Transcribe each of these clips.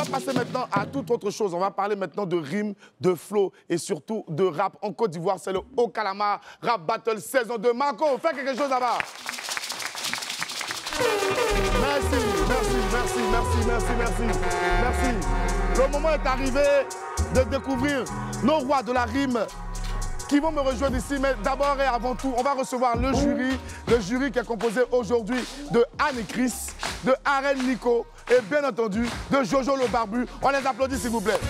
passer maintenant à toute autre chose. On va parler maintenant de rimes, de flow et surtout de rap. En Côte d'Ivoire, c'est le Haut Kalama Rap Battle saison 2. Marco, fais quelque chose là-bas. Merci. Le moment est arrivé de découvrir nos rois de la rime qui vont me rejoindre ici. Mais d'abord et avant tout, on va recevoir le jury qui est composé aujourd'hui de Anne et Chris, de Aren Nico et bien entendu de Jojo le Barbu. On les applaudit s'il vous plaît.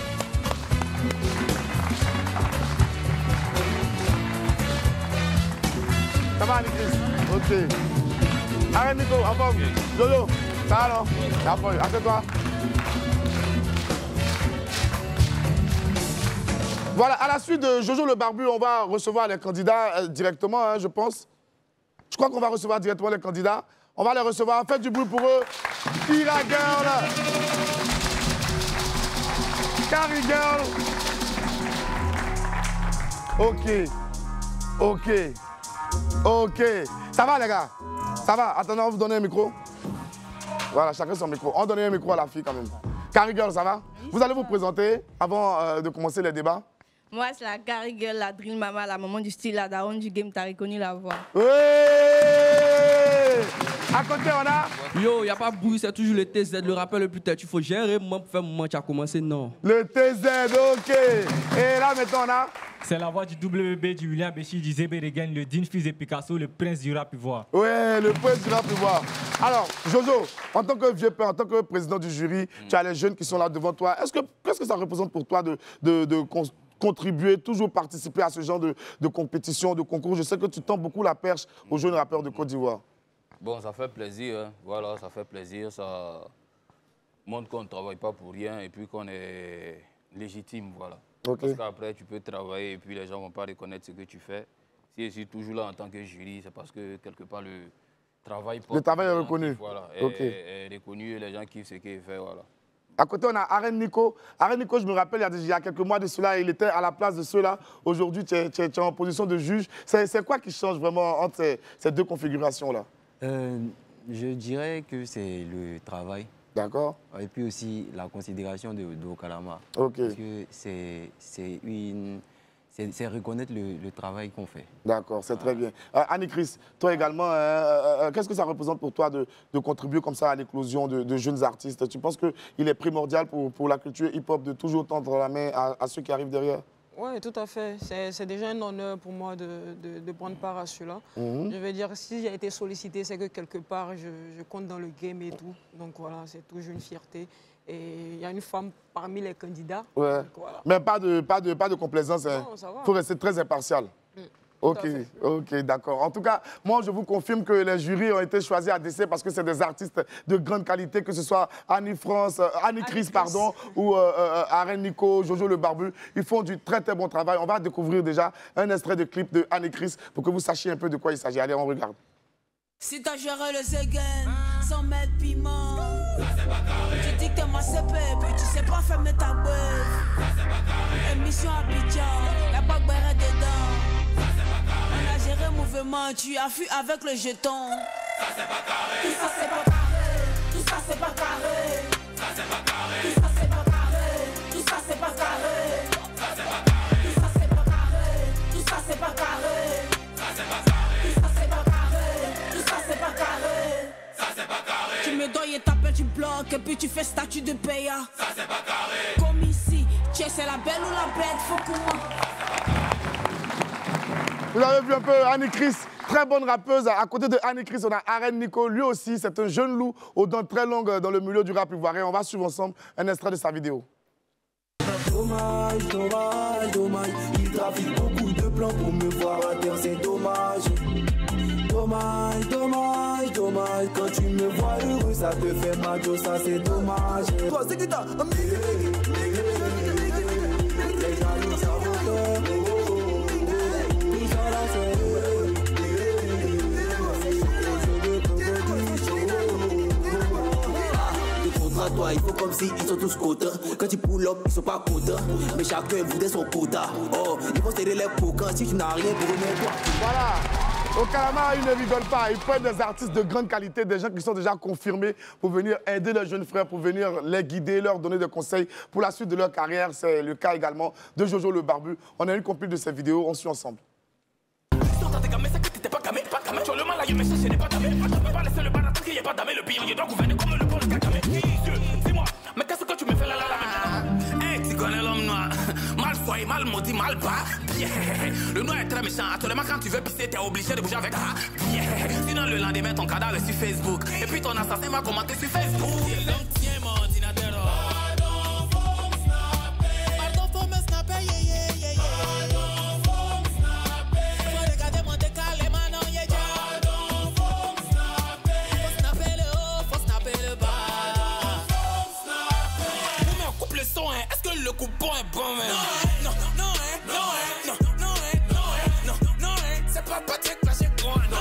Ça va Anne et Chris? Ok. Aren Nico, en forme. Jojo, ça va alors? Ça va, assieds-toi. Voilà, à la suite de Jojo le Barbu, on va recevoir les candidats directement, hein, je pense. Je crois qu'on va recevoir directement les candidats. On va les recevoir. Faites du bruit pour eux. Kira Girl. Carrie Girl. Ok. Ça va, les gars? Ça va? Attendez, on va vous donner un micro. Voilà, chacun son micro. On donne un micro à la fille quand même. Carrie Girl, ça va? Vous allez vous présenter avant de commencer les débats. Moi, c'est la Carrie Girl, la Drill Mama, la maman du style, la daronne du game, t'as reconnu la voix. Oui. À côté, on a... Yo, y a pas de bruit, c'est toujours le TZ, le rappeur le plus tête. Il faut gérer, moi, pour faire un moment, tu as commencé, non. Le TZ, ok. Et là, maintenant, on a... C'est la voix du WB, du William Béchi, du Zébé Regen, le Dean fils de Picasso, le prince du rap ivoire. Ouais, le prince du rap ivoire. Alors, Jojo, en tant que vieux père, en tant que président du jury, tu as les jeunes qui sont là devant toi. Qu'est-ce que ça représente pour toi de contribuer, toujours participer à ce genre de compétition, de concours? Je sais que tu tends beaucoup la perche aux jeunes rappeurs de Côte d'Ivoire. Bon, ça fait plaisir, hein. Voilà, ça fait plaisir, ça montre qu'on ne travaille pas pour rien et puis qu'on est légitime, voilà. Okay. Parce qu'après, tu peux travailler et puis les gens ne vont pas reconnaître ce que tu fais. Si je suis toujours là en tant que jury, c'est parce que quelque part le travail... Le travail est reconnu. Voilà, est reconnu et les gens kiffent ce qu'il fait, voilà. À côté, on a Aren Nico. Aren Nico, je me rappelle, il y a quelques mois de cela, il était à la place de ceux-là. Aujourd'hui, tu es en position de juge. C'est quoi qui change vraiment entre ces deux configurations-là? Je dirais que c'est le travail. D'accord. Et puis aussi la considération de Haut Kalama. Ok. Parce que c'est reconnaître le travail qu'on fait. D'accord, c'est très bien. Annie-Chris, toi également, qu'est-ce que ça représente pour toi de contribuer comme ça à l'éclosion de jeunes artistes? Tu penses qu'il est primordial pour la culture hip-hop de toujours tendre la main à ceux qui arrivent derrière? Oui, tout à fait. C'est déjà un honneur pour moi de prendre part à cela. Je veux dire, si j'ai été sollicité, c'est que quelque part, je compte dans le game et tout. Donc voilà, c'est toujours une fierté. Et il y a une femme parmi les candidats. Ouais. Donc, voilà. Mais pas de complaisance. Hein. Non, ça va. Il faut rester très impartial. Ok, d'accord. En tout cas, moi, je vous confirme que les jurys ont été choisis à décès parce que c'est des artistes de grande qualité, que ce soit Annie-Chris, pardon, ou Aren Nico, Jojo le Barbu. Ils font du très, très bon travail. On va découvrir déjà un extrait de clip de Annie-Chris pour que vous sachiez un peu de quoi il s'agit. Allez, on regarde. Si t'as géré le Zegen, sans mettre piment, tu dis que t'es ma CP, puis tu sais pas fermer ta bœuf. Émission Abidjan, y'a pas que dedans. On a géré mouvement, tu as fui avec le jeton. Ça c'est pas carré. Tout ça c'est pas carré. Tout ça c'est pas carré. Ça c'est pas carré. Tout ça c'est pas carré. Tout ça c'est pas carré. Ça c'est pas carré. Tout ça c'est pas carré. Tout ça c'est pas carré. Ça c'est pas carré. Tout ça c'est pas carré. Tout ça c'est pas carré. Ça c'est pas carré. Tu me dois et t'appelles, tu bloques et puis tu fais statut de paya. Ça c'est pas carré. Comme ici, tu es c'est la belle ou la bête, faut pour moi. Vous avez vu un peu Annie-Chris, très bonne rappeuse. À côté de Annie-Chris, on a Aren Nico. Lui aussi, c'est un jeune loup aux dents très longues dans le milieu du rap ivoirien. On va suivre ensemble un extrait de sa vidéo. Dommage, dommage, dommage. Il trafique beaucoup de plans pour me voir à terre, c'est dommage. Dommage, dommage, dommage. Quand tu me vois heureux, ça te fait mal, ça c'est dommage. Toi, c'est qui t'as les jaloux saboteurs. Toi, il faut comme si ils sont tous contents. Quand tu pull up, ils sont pas contents. Mais chacun voudrait son quota. Oh, ils vont serrer les pots quand si tu n'as rien pour remettre toi. Voilà. Au Calamar, ils ne rigolent pas. Ils prennent des artistes de grande qualité, des gens qui sont déjà confirmés pour venir aider leurs jeunes frères, pour venir les guider, leur donner des conseils pour la suite de leur carrière. C'est le cas également de Jojo le Barbu. On a une compil de ces vidéos, on suit ensemble. Mais qu'est-ce que tu me fais là? Hey, tu connais l'homme noir. Mal soigné, mal maudit, mal bas. Bien. Le noir est très méchant. Actuellement, quand tu veux pisser, t'es obligé de bouger avec ça. Bien. Sinon, le lendemain, ton cadavre est sur Facebook. Et puis ton assassin va commenter sur Facebook. Tiens mon ordinateur. Pardon, faut me snapper. Pardon, faut me snapper. Yeah, yeah, yeah, yeah. Pardon, faut me snapper. Faut regarder mon décalé, maintenant, yeah, yeah. Pardon, faut me snapper. Faut snapper le haut, faut snapper le bas. Le son, hein. Est-ce que le coupon est bon, man? Non, non, non, non, non, non, non, non, c'est pas Patrick Lâché quoi, non.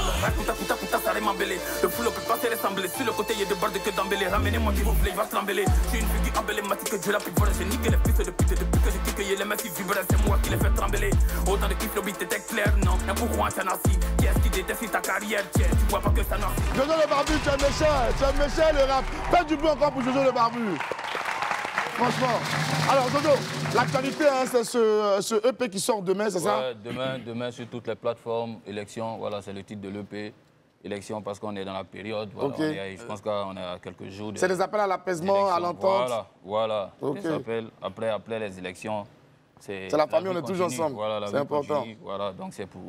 Puta, ça allait m'embêler. Le foule peut pas se ressembler. Sur le côté, il y a des barres de queue d'embêler. Ramenez-moi qui vous plaît, il va se l'embêler. Je suis une figure emblématique, Dieu la plus volée. J'ai niqué les fils de pute depuis que j'ai kické les mecs qui vibrent. C'est moi qui les fais trembler. Autant de kiff, le beat était clair, non. Un pourquoi t'en as si. Qui est-ce qui déteste ta carrière? Tiens, tu vois pas que ça n'a. Jojo le Barbu, tu es méchant le rap. Faites du bruit encore pour Jojo le Barbu. Franchement. Alors, Jojo, l'actualité, hein, c'est ce EP qui sort demain, c'est ça? Demain sur toutes les plateformes. Élection, voilà, c'est le titre de l'EP. Élection parce qu'on est dans la période. Voilà, okay. Je pense qu'on est à quelques jours. C'est des appels à l'apaisement, à l'entente. Voilà. Okay. Des appels après les élections. C'est la famille, on est toujours ensemble. Voilà, c'est important. Continue, voilà, donc c'est pour...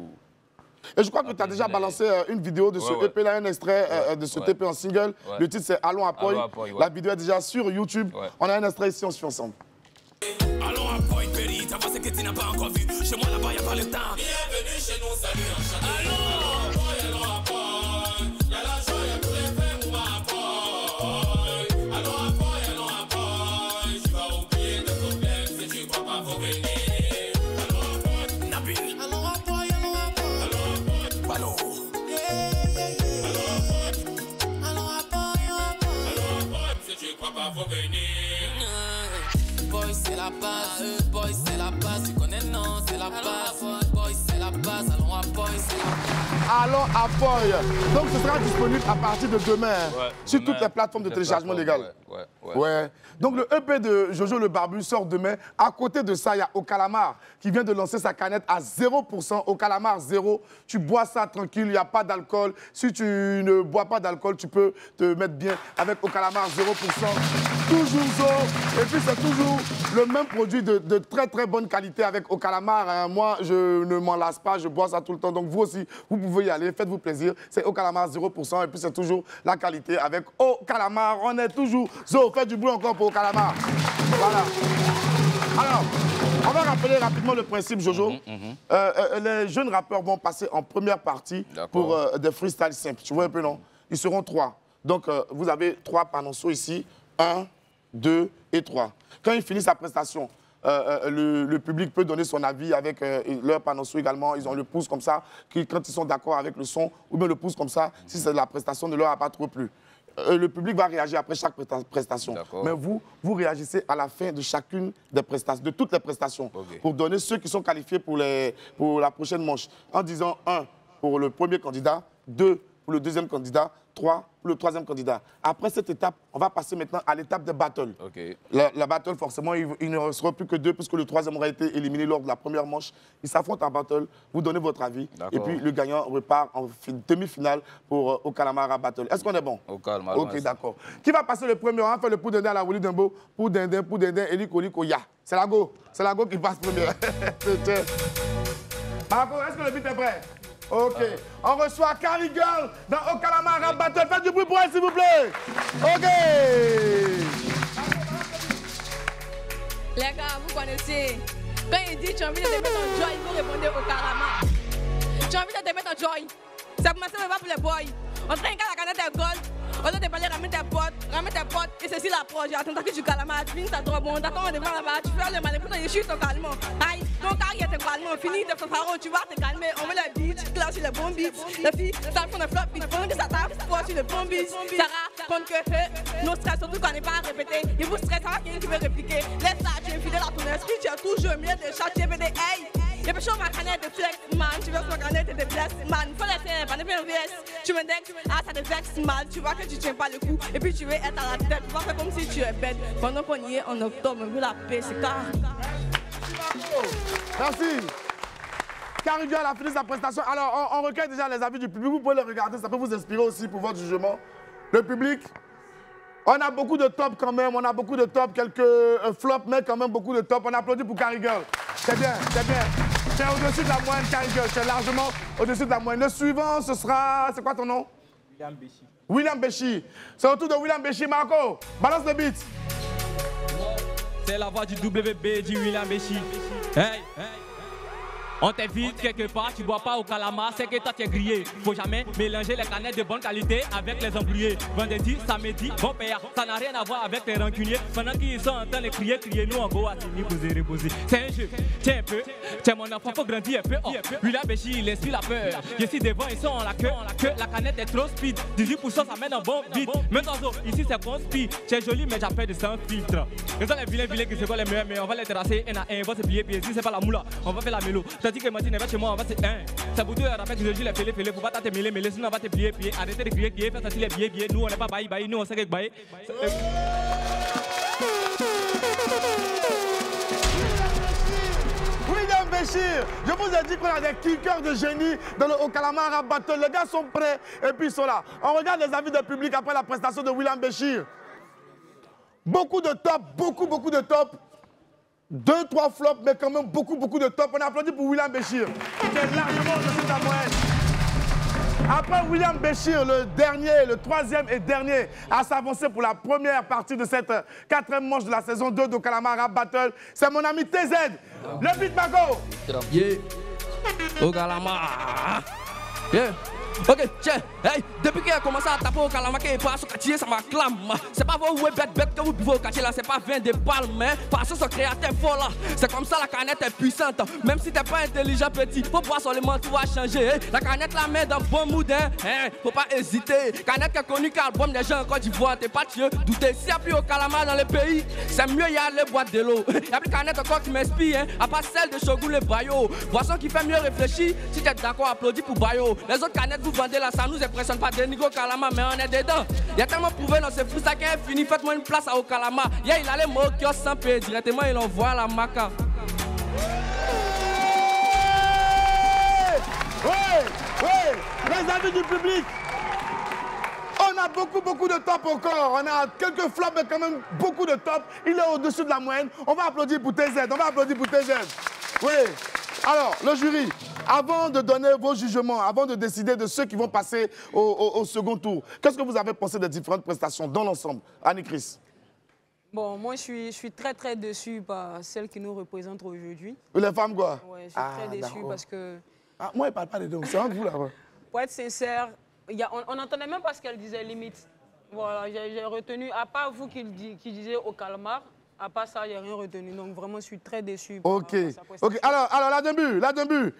Et je crois que tu as déjà balancé une vidéo de ce EP là, un extrait de ce EP en single. Le titre c'est Allons à Poy. La vidéo est déjà sur YouTube. On a un extrait ici, on suit ensemble. Allons à Poy, Péri, t'as pensé que tu n'as pas encore vu. Chez moi là-bas, y'a pas le temps. Bienvenue chez nous, salut enchanté. Allons à Poy, y'a la joie, y'a tous les faits, on va à Poy. Allons à Poy, tu vas oublier tes problèmes si tu crois pas, faut venir. Boy c'est la base, tu connais non, c'est la base. Boy c'est la base, allons à Boy, c'est la base. Allons à Boy. Donc ce sera disponible à partir de demain sur toutes les plateformes de téléchargement légal. Ouais. Donc le EP de Jojo le Barbu sort demain. À côté de ça, il y a Au Calamar qui vient de lancer sa canette à 0%. Au Calamar 0. Tu bois ça tranquille, il n'y a pas d'alcool. Si tu ne bois pas d'alcool, tu peux te mettre bien avec Au Calamar 0%. Toujours zo. Et puis c'est toujours le même produit de très très bonne qualité avec Au Calamar. Hein. Moi, je ne m'en lasse pas, je bois ça tout le temps. Donc vous aussi, vous pouvez y aller, faites-vous plaisir. C'est Au Calamar 0%. Et puis c'est toujours la qualité avec Au Calamar. On est toujours zo. Faites du bruit encore pour Au Calamar. Voilà. Alors, on va rappeler rapidement le principe, Jojo. Les jeunes rappeurs vont passer en première partie pour des freestyles simples. Tu vois un peu, non? Ils seront 3. Donc, vous avez 3 panonceaux ici. 1, 2 et 3. Quand ils finissent la prestation, le public peut donner son avis avec leur panonceau également. Ils ont le pouce comme ça, quand ils sont d'accord avec le son, ou bien le pouce comme ça, si la prestation ne leur a pas trop plu. Le public va réagir après chaque prestation. Mais vous réagissez à la fin de chacune des prestations, de toutes les prestations, pour donner ceux qui sont qualifiés pour la prochaine manche. En disant 1 pour le premier candidat, 2 pour le deuxième candidat, 3 pour le troisième candidat. Après cette étape, on va passer maintenant à l'étape de battle. La battle, forcément, il ne restera plus que 2 puisque le troisième aura été éliminé lors de la première manche. Ils s'affrontent en battle, vous donnez votre avis et puis le gagnant repart en demi-finale pour Au Calamar Battle. Est-ce qu'on est bon? Au calme. Ok, d'accord. Qui va passer le premier? On va faire le pou dindin à la Woli Dimbo. Pou dindin, Eliko, ya. C'est la go. C'est la go qui passe premier. Marco, est-ce que le beat est prêt? Ok. On reçoit Carly Girl dans Au Calamar Battle. Faites du bruit pour elle, s'il vous plaît. Ok. Les gars, vous connaissez. Quand il dit tu as envie de te mettre en joy, vous répondez Au Calamar. Tu as envie de te mettre en joy. Ça commence même pas pour les boys. On traîne quand la canette est gold. On doit te parler, ramène tes potes, et ceci l'approche. Attends que tu calamas, tu finis ta drogue, bon, d'accord, on devant là-bas, tu fais le mal, et pourtant, je suis ton calme. Aïe, ton carrière est calme, fini de faire pharaon, tu vas te calmer. On met la beat, tu classes sur les bons beats. Les filles, ça font des flops, ils font que ça tape, toi sur les bons beats. Sarah, compte que nos stress, surtout qu'on n'est pas répété. Et vous stress, ça va quelqu'un qui veut répliquer. Laisse ça, tu es fidèle à ton esprit, tu es toujours mieux de chat, tu es des hey. Et puis, je suis ma canette de flex, man. Tu veux ma canette de flex, man. Faut laisser un panneau de VS. Tu me dis, ah, ça te vexe mal. Tu vois que tu tiens pas le coup. Et puis, tu veux être à la tête. Tu vas faire comme si tu es bête. Pendant qu'on y est en octobre, on veut la paix, c'est car. Merci. Carigol a fini sa prestation. Alors, on recueille déjà les avis du public. Vous pouvez les regarder, ça peut vous inspirer aussi pour votre jugement. Le public, on a beaucoup de top quand même. On a beaucoup de top, quelques flops, mais quand même beaucoup de top. On applaudit pour Carigol. C'est bien, c'est bien. Tu es au-dessus de la moyenne, Carigol. Tu es largement au-dessus de la moyenne. Le suivant, ce sera... C'est quoi ton nom? William Béchi. William Béchi. C'est au tour de William Béchi. Marco, balance le beat. C'est la voix du WB du William Béchi. Hey, hey. On t'invite quelque part, tu bois pas au calamar, c'est que toi tu es grillé. Faut jamais mélanger les canettes de bonne qualité avec les embrouillés. Vendredi, samedi, bon père, ça n'a rien à voir avec les rancuniers. Pendant qu'ils sont en train de crier, nous en go à Tini, bouser. C'est un jeu, tiens un peu, tiens mon enfant, faut grandir un peu. Oh, William Béchi, il inspire la peur. Je suis devant, ils sont en la queue, la canette est trop speed. 18% ça mène un bon beat. Maintenant, ici c'est conspi, c'est joli, mais j'appelle de sans filtre. Ils sont les vilains qui se voient les meilleurs, mais on va les terrasser, un à un, on va se plier, puis si c'est pas la moula, on va faire la mélo. T'as dit que Martine va chez moi, on va se un. Ça vous dit, rappelle que je dis les fêlés, faut pas te mêler, sinon on va te plier. Arrêtez de crier, fais sortir les billets. Nous on n'est pas bail, nous on sait que bail. William Béchir, je vous ai dit qu'on a des kickers de génie dans le Okalamar Rap Battle. Les gars sont prêts et puis ils sont là. On regarde les avis du public après la prestation de William Béchir. Beaucoup de top, beaucoup de top. 2, 3 flops, mais quand même beaucoup de top. On applaudit pour William Béchir, qui est largement au-dessus de la moyenne. Après William Béchir, le troisième et dernier à s'avancer pour la première partie de cette 4e manche de la saison 2 d'Okalamar Rap Battle, c'est mon ami TZ. Le beat Mago. Yeah. Okalamar. Yeah. Ok, tiens, hey, depuis qu'il a commencé à taper au calamar et pas au quartier, ça m'acclame. C'est pas vos bêtes que vous buvez au quartier là, c'est pas vin de palme, hein. Parce que ce créateur fort là, c'est comme ça la canette est puissante. Même si t'es pas intelligent petit, faut boire seulement, tout va changer. Hein. La canette la met dans bon mood, hein. Faut pas hésiter. Canette qui a connu qu'album des gens en Côte d'Ivoire, t'es pas tueux. Douter, s'il y a plus au calamar dans le pays, c'est mieux y aller boire de l'eau. Y'a plus canette encore qui m'inspire, hein. À part celle de Shogun le Bayo. Boisson qui fait mieux réfléchir, si t'es d'accord, applaudis pour Bayo. Les autres canettes vous vendez là, ça nous impressionne pas, dénigrer au calamar, mais on est dedans. Il y a tellement prouvé dans ce fou, ça qui est fini, faites-moi une place à au calamar. Yeah, il allait au kiosque sans payer, directement il envoie la maca. Oui, les amis du public. On a beaucoup de top encore. On a quelques flops, mais quand même beaucoup de top. Il est au-dessus de la moyenne. On va applaudir pour TZ. Oui. Alors, le jury, avant de donner vos jugements, avant de décider de ceux qui vont passer au second tour, qu'est-ce que vous avez pensé des différentes prestations dans l'ensemble? Annie-Chris. Bon, moi, je suis très déçu par celle qui nous représente aujourd'hui. Les femmes, quoi? Oui, je suis très déçu parce que... Ah, moi, je ne parle pas des deux, c'est entre vous, là. Pour être sincère, on n'entendait même pas ce qu'elle disait, limite. Voilà, j'ai retenu, à part vous qui disiez au calamar, à part ça, il n'y a rien retenu. Donc, vraiment, je suis très déçu. Ok. Alors, la début.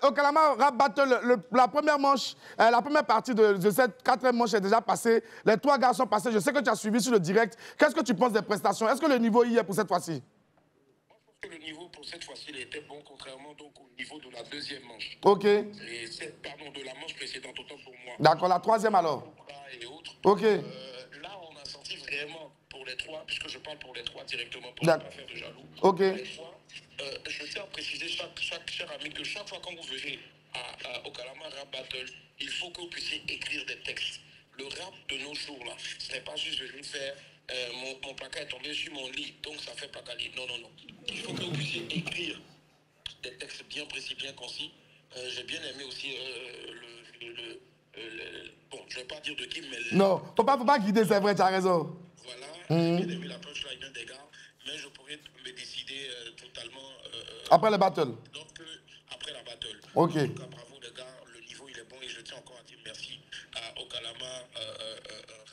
Au Calamar Rap Battle, la première manche, la première partie de cette 4e manche est déjà passée. Les 3 gars sont passés. Je sais que tu as suivi sur le direct. Qu'est-ce que tu penses des prestations? Est-ce que le niveau y est pour cette fois-ci? Moi, je pense que le niveau pour cette fois-ci, il était bon, contrairement donc au niveau de la 2e manche. Ok. Pardon, de la manche précédente, autant pour moi. D'accord, la 3e alors. Et autres. Ok. Là, on a senti vraiment... pour les 3, puisque je parle pour les 3 directement, pour ne pas faire de jaloux. Ok. Les 3, je tiens à préciser, chaque cher ami, que chaque fois quand vous venez au Calamar Rap Battle, il faut que vous puissiez écrire des textes. Le rap de nos jours, là, ce n'est pas juste venir faire mon placard est tombé sur mon lit, donc ça fait placali. Non. Il faut que vous puissiez écrire des textes bien précis, bien concis. J'ai bien aimé aussi bon, je ne vais pas dire de qui, mais... Non, faut pas guider, c'est vrai, tu as raison. Voilà, j'ai bien aimé la punchline des gars, mais je pourrais me décider totalement... après le battle. Donc, après la battle. Ok. En tout cas, bravo les gars, le niveau il est bon et je tiens encore à dire merci au Calamar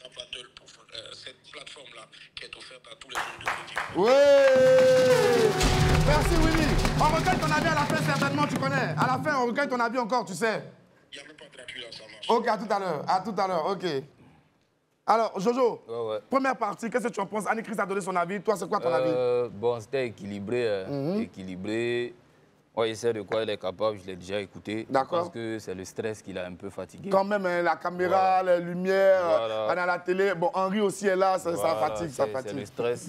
Rap Battle pour cette plateforme-là qui est offerte à tous les gens de l'équipe. Oui. Merci Willy. On recueille ton avis à la fin certainement, tu connais. À la fin, on recueille ton avis encore, tu sais. Il n'y a même pas de gratuit là, ça marche. Ok, à tout à l'heure, ok. Alors, Jojo, première partie, qu'est-ce que tu en penses? Annie-Chris a donné son avis, toi, c'est quoi ton avis? Bon, c'était équilibré, équilibré. Ouais, il sait de quoi il est capable, je l'ai déjà écouté. D'accord. Parce que c'est le stress qui l'a un peu fatigué. Quand même, hein, la caméra, les lumières, on a la télé. Bon, Henri aussi est là, ça fatigue, ça fatigue. C'est le stress.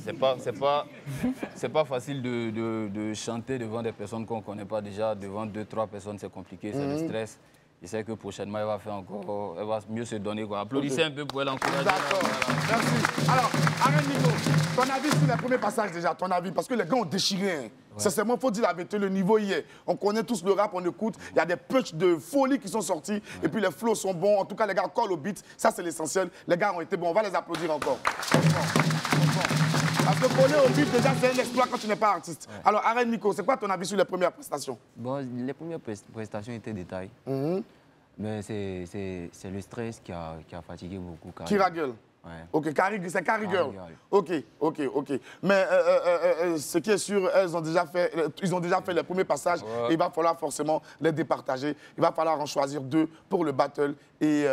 C'est pas facile de chanter devant des personnes qu'on ne connaît pas déjà. Devant 2-3 personnes, c'est compliqué, c'est le stress. Je sais que prochainement, elle va mieux se donner. Quoi. Applaudissez un peu pour elle encourager. D'accord, merci. Alors, Arène Nico, ton avis sur les premiers passages déjà, ton avis, parce que les gars ont déchiré. Hein. Ouais. Sincèrement, il faut dire la vérité, le niveau y est. On connaît tous le rap, on écoute, il y a des punchs de folie qui sont sortis, et puis les flows sont bons. En tout cas, les gars collent au beat, ça c'est l'essentiel. Les gars ont été bons, on va les applaudir encore. Parce que coller au beat, déjà, c'est un exploit quand tu n'es pas artiste. Ouais. Alors, Arène Nico, c'est quoi ton avis sur les premières prestations? Bon, les premières prestations étaient détaillées. Mais c'est le stress qui a fatigué beaucoup. Qui ragueule? Ouais. Ok, c'est Carrie Girl. Ok. Mais ce qui est sûr, ils ont déjà fait les premiers passages. Ouais. Et il va falloir forcément les départager. Il va falloir en choisir 2 pour le battle. Et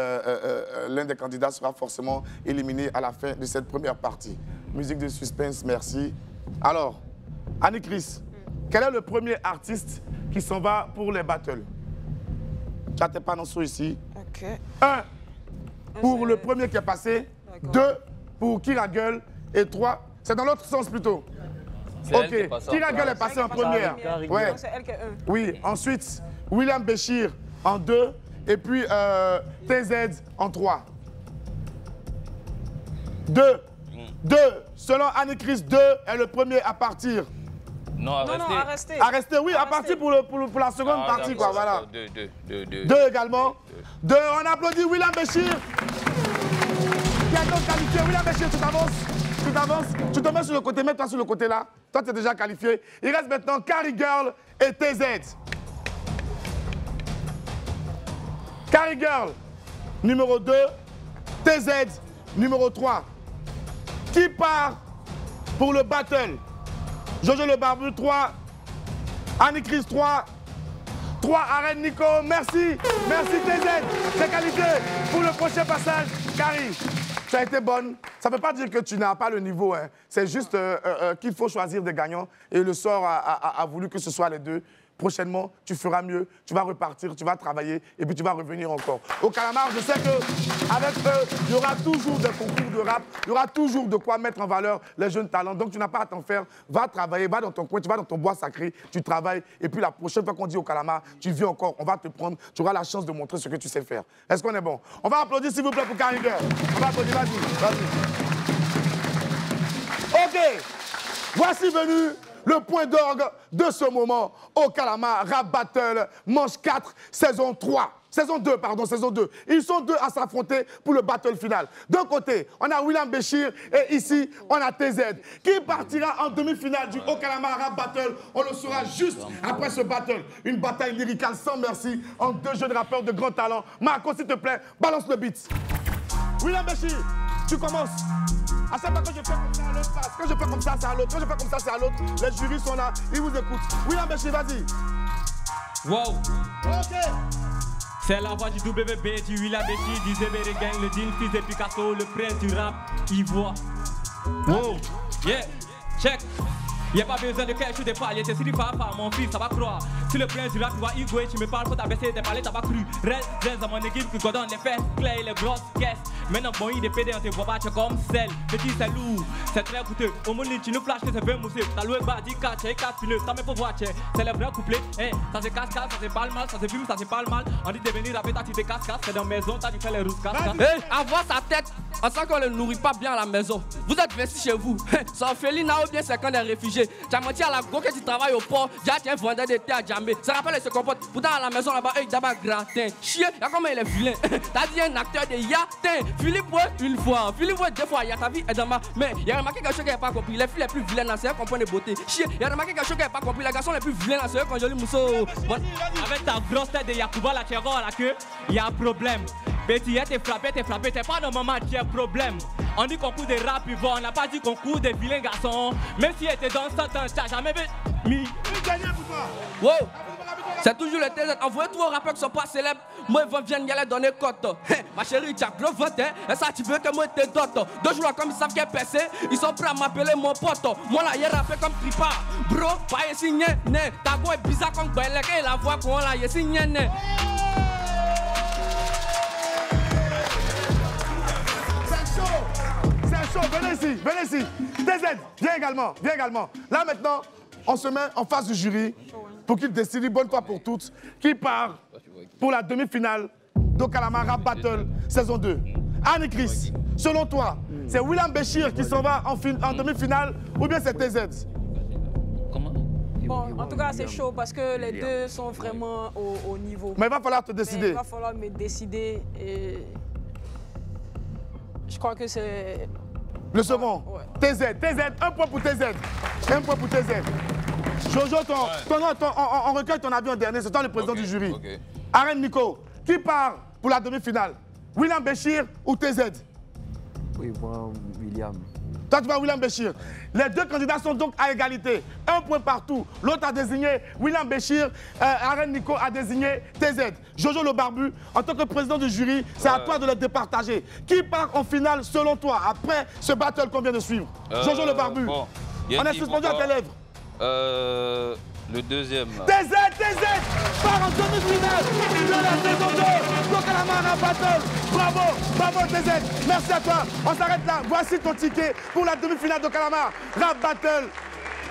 l'un des candidats sera forcément éliminé à la fin de cette première partie. Musique de suspense, merci. Alors, Annie-Chris, quel est le premier artiste qui s'en va pour les battles? Tu as tes panneaux ici. Ok. 1 pour le premier qui est passé. 2 pour Kiragueule. Et 3, c'est dans l'autre sens plutôt. Ok, Kiragueule est passé en première. Ouais. C'est elle qui est 1. Oui, ensuite, William Béchir en 2. Et puis TZ en 3. 2. Selon Annie-Chris, 2 est le premier à partir. Non, à rester. À rester, oui, à partir pour la seconde partie, quoi, voilà. 2 également. 2, on applaudit William Béchir. Qui a donc qualifié. William Béchir, tu t'avances. Tu te mets sur le côté, mets-toi sur le côté là. Toi, tu es déjà qualifié. Il reste maintenant Carrie Girl et TZ. Carrie Girl, numéro 2. TZ, numéro 3. Qui part pour le battle? Jojo le Barbu, 3. Annie-Chris, 3. 3, Arène Nico. Merci. Merci TZ. C'est qualifié pour le prochain passage. Carrie, tu as été bonne. Ça ne veut pas dire que tu n'as pas le niveau. Hein. C'est juste qu'il faut choisir des gagnants. Et le sort a voulu que ce soit les 2. Prochainement, tu feras mieux, tu vas repartir, tu vas travailler et puis tu vas revenir encore. Au Calamar, je sais qu'avec eux, il y aura toujours des concours de rap, il y aura toujours de quoi mettre en valeur les jeunes talents. Donc, tu n'as pas à t'en faire. Va travailler, va dans ton coin, tu vas dans ton bois sacré, tu travailles. Et puis, la prochaine fois qu'on dit au Calamar, tu viens encore, on va te prendre, tu auras la chance de montrer ce que tu sais faire. Est-ce qu'on est bon? On va applaudir, s'il vous plaît, pour Carrie Girl. On va applaudir, vas-y. OK, voici venu le point d'orgue de ce moment au Calamar Rap Battle, manche 4, saison 3. Saison 2, pardon, saison 2. Ils sont 2 à s'affronter pour le battle final. D'un côté, on a William Béchir et ici, on a TZ. Qui partira en demi-finale du Au Calamar Rap Battle? On le saura juste après ce battle. Une bataille lyricale sans merci entre 2 jeunes rappeurs de grand talent. Marco, s'il te plaît, balance le beat. William Béchir, tu commences. À chaque fois que je fais comme ça, à l'autre face. Quand je fais comme ça, c'est à l'autre. Quand je fais comme ça, c'est à l'autre. Les jurys sont là, ils vous écoutent. William Béchir, vas-y. Wow. OK. C'est la voix du WB, du William Béchir, du Zébéré Gang, le Dean, fils de Picasso, le prince du rap, Ivoire. Wow. Yeah. Check. Y'a pas besoin de quelque chose de palier, t'es si pas mon fils, ça va croire. Si le prince du rap, tu vois Hugo et tu me parles, faut t'abaisser tes palais, t'as pas cru. Reste dans mon équipe qui coordonne les faits, clés et les grosses caisses. Maintenant, bon, il est pédé, on te voit pas, tu es comme sel. Petit, c'est lourd, c'est très coûteux. Au monde, tu nous flashes que c'est 20 moussé. T'as loué bas, 10 4, 4 pneus, t'as même pas voir, c'est les vrais couplets. Hein, ça se casse, ça se parle mal, ça se fume, ça se parle mal. On dit de venir rapper, t'as tu te casse, c'est dans la maison, t'as dû faire les rousses casse. Hey, avoir sa tête, on sent qu'on ne le nourrit pas bien à la maison. Vous êtes vestis chez vous. Sans Félina ou bien c'est quand des réfugiés. Tu as menti à la go que tu travailles au port, déjà tu es vendeur de thé à Djambé. Ça rappelle se comporte. Pourtant à la maison là-bas, il d'abord gratin. Chier, y'a comment il est vilain. T'as dit un acteur de yatin. Philippe ouais, une fois. Philippe ouais, 2 fois. Y'a ta vie est dans ma. Mais y'a remarqué quelque chose qu'il n'a pas compris. Les filles les plus vilaines là, c'est eux qu'on prend de beauté. Chier, y'a remarqué quelque chose qu'il n'a pas compris. Les garçons les plus vilains là, c'est eux qu'on joli mousseau. Avec ta grosse tête de Yacouba là, tu es à la queue, y'a un problème. Betty, t'es frappé, t'es pas dans le moment qui a problème. On dit concours de rap, on n'a pas dit concours de vilains garçons. Même si elle était dans 100 ans, t'as jamais vu. Une dernière pour toi. Wow. C'est toujours le TZ. Envoyez tous vos rappeurs qui sont pas célèbres. Moi, ils viennent y aller donner cote. Ma chérie, tu as gros vote, hein. Et ça, tu veux que moi, te dote. 2 jours comme ils savent qu'elle est percé, ils sont prêts à m'appeler mon pote. Moi, là, hier, rappé comme Tripa. Bro, pas ici, né. Ta voix est bizarre comme Belek. Et la voix qu'on l'a, ici, né. C'est chaud, venez ici. TZ, viens également. Là, maintenant, on se met en face du jury pour qu'il décide une bonne fois pour toutes qui part pour la demi-finale d'Okalama Rap Battle saison 2. Anne Chris, selon toi, c'est William Béchir qui s'en va en demi-finale ou bien c'est TZ? Bon, en tout cas, c'est chaud parce que les deux sont vraiment au niveau. Mais il va falloir te décider. Il va falloir me décider et je crois que c'est... Le second, ouais. TZ, 1 point pour TZ. 1 point pour TZ. Jojo, on recueille ton avis en dernier, c'est toi le président du jury. Okay. Arène Nico, qui part pour la demi-finale? William Béchir ou TZ? Oui, moi, William. Toi, tu vas William Béchir. Les deux candidats sont donc à égalité. 1 point partout. L'autre a désigné William Béchir. Arène Nico a désigné TZ. Jojo le Barbu, en tant que président du jury, c'est à toi de le départager. Qui part en finale selon toi après ce battle qu'on vient de suivre? Jojo le Barbu. Bon, on est suspendu à tes lèvres. Le deuxième. TZ part en demi-finale de la saison 2 d'Okalama Rap Battle. Bravo TZ, merci à toi. On s'arrête là. Voici ton ticket pour la demi-finale d'Okalama Rap Battle.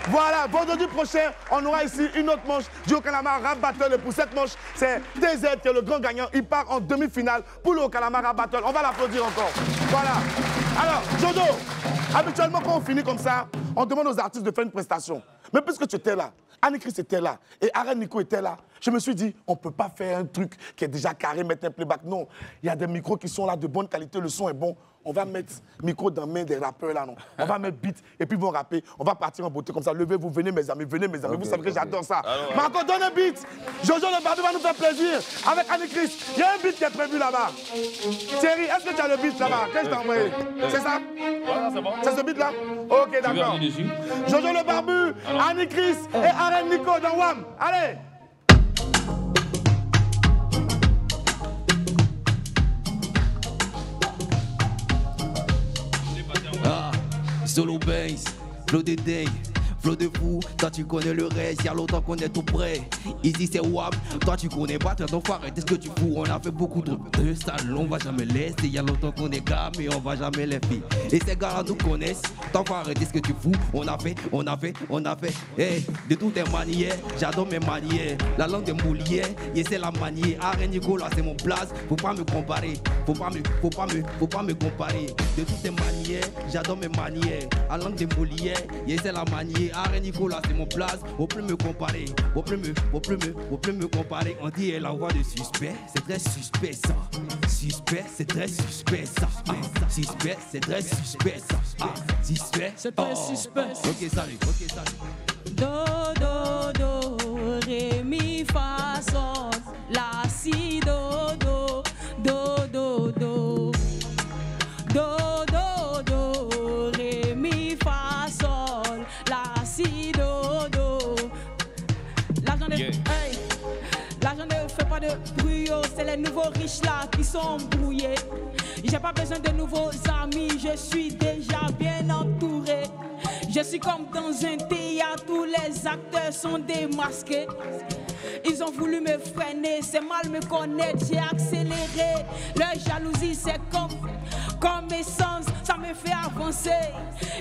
Voilà, vendredi prochain, on aura ici une autre manche du Okalama Rap Battle. Et pour cette manche, c'est TZ qui est le grand gagnant. Il part en demi-finale pour le Okalama Rap Battle. On va l'applaudir encore. Voilà. Alors, Jojo, habituellement, quand on finit comme ça, on demande aux artistes de faire une prestation. Mais puisque tu étais là, Anne Chris était là et Arène Nico était là, je me suis dit, on ne peut pas faire un truc qui est déjà carré, mettre un playback. Non, il y a des micros qui sont là de bonne qualité, le son est bon. On va mettre micro dans la main des rappeurs là, non. On va mettre beat et puis ils vont rapper. On va partir en beauté comme ça. Levez-vous, venez mes amis, venez mes amis. Okay, vous savez que j'adore ça. Mais encore, donne un beat. Jojo le Barbu va nous faire plaisir avec Anne Chris. Il y a un beat qui est prévu là-bas. Thierry, est-ce que tu as le beat là-bas? Qu'est-ce que tu as envoyé? C'est ça? Voilà, c'est bon. C'est ce beat là? Ok, d'accord. Jojo le Barbu, Anne Chris et Arène Nico dans WAM. Allez! Solo bass, flow de day, flow de fou, toi tu connais le reste, y'a longtemps qu'on est tout près. Easy c'est WAM, toi tu connais pas, toi ton frère, qu'est-ce que tu fous? On a fait beaucoup de salons, on va jamais laisser, y'a longtemps qu'on est gars, mais on va jamais les filles. Et ces gars-là nous connaissent, ton frère, qu'est-ce que tu fous? On a fait, hey, de toutes tes manières, j'adore mes manières, la langue des moulières, et c'est la manière, Arène Nicolas c'est mon place, faut pas me comparer, faut pas me comparer, de toutes tes manières, j'adore mes manières, la langue des moulières, et c'est la manière, Arène Nicolas c'est mon place, faut plus me comparer, faut plus me comparer, on dit la voix de suspect, c'est très suspect ça, suspect, c'est très suspect ça, suspect, c'est très suspect ça, suspect, c'est très suspect. Ok, salut. Do, ré, mi, fa, sol, la, si, do, do. Do, ré, mi, fa, sol, la, si, do. L'argent ne fait pas de bruit, c'est les nouveaux riches là qui sont brouillés. J'ai pas besoin de nouveaux amis, je suis déjà bien entouré. Je suis comme dans un théâtre où les acteurs sont démasqués. Ils ont voulu me freiner, c'est mal me connaître, j'ai accéléré. Leur jalousie c'est comme essence, ça me fait avancer.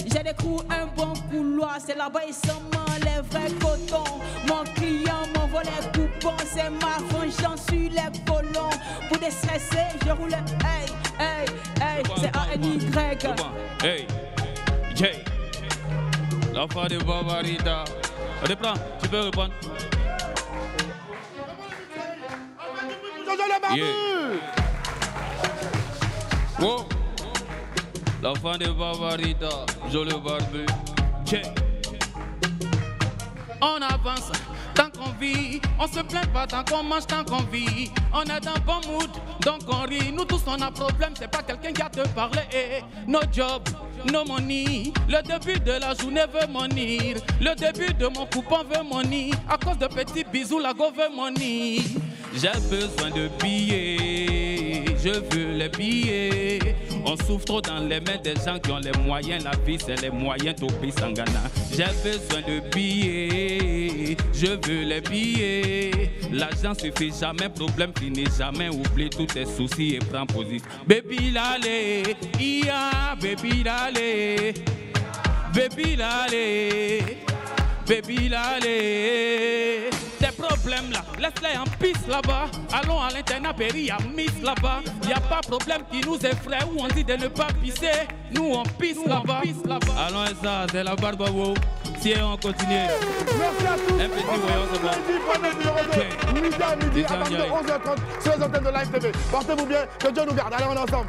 J'ai découvert un bon couloir, c'est là-bas ils sont les vrais cotons. Mon client m'envoie les coupons, c'est ma vengeance sur les colons. Pour déstresser, je roule, hey, c'est A-N-Y. Hey, Jay, l'enfant de Barbarita. On te prend, tu peux répondre. Jojo le Barbu. Wow. L'enfant de Barbarita, Jojo le Barbu. Jay. on avance. Tant qu'on vit, on se plaint pas tant qu'on mange, tant qu'on vit. On est dans bon mood, donc on rit. Nous tous on a problème, c'est pas quelqu'un qui a te parlé. No job, no money. Le début de la journée veut money. Le début de mon coupon veut money. À cause de petits bisous, la go veut money. J'ai besoin de billets, je veux les billets. On souffre trop dans les mains des gens qui ont les moyens. La vie c'est les moyens, Topi Sangana. J'ai besoin de billets, je veux les billets. L'argent suffit jamais, problème finit jamais. Oublie tous tes soucis et prends position. Baby lale, iya, baby lale, baby lale, baby lale. Tes problèmes là, laisse-les en piste là-bas. Allons à l'internat, Péri, y'a Miss là-bas. Y'a pas problème qui nous effraie où on dit de ne pas pisser. Nous on pisse là-bas. Allons et ça, c'est la barbe à vous. Si on continue. Merci à tous. Un petit voyant, c'est bon. Midi à partir de 11h30 sur les antennes de Live TV. Portez-vous bien, que Dieu nous garde. Allez, on est ensemble.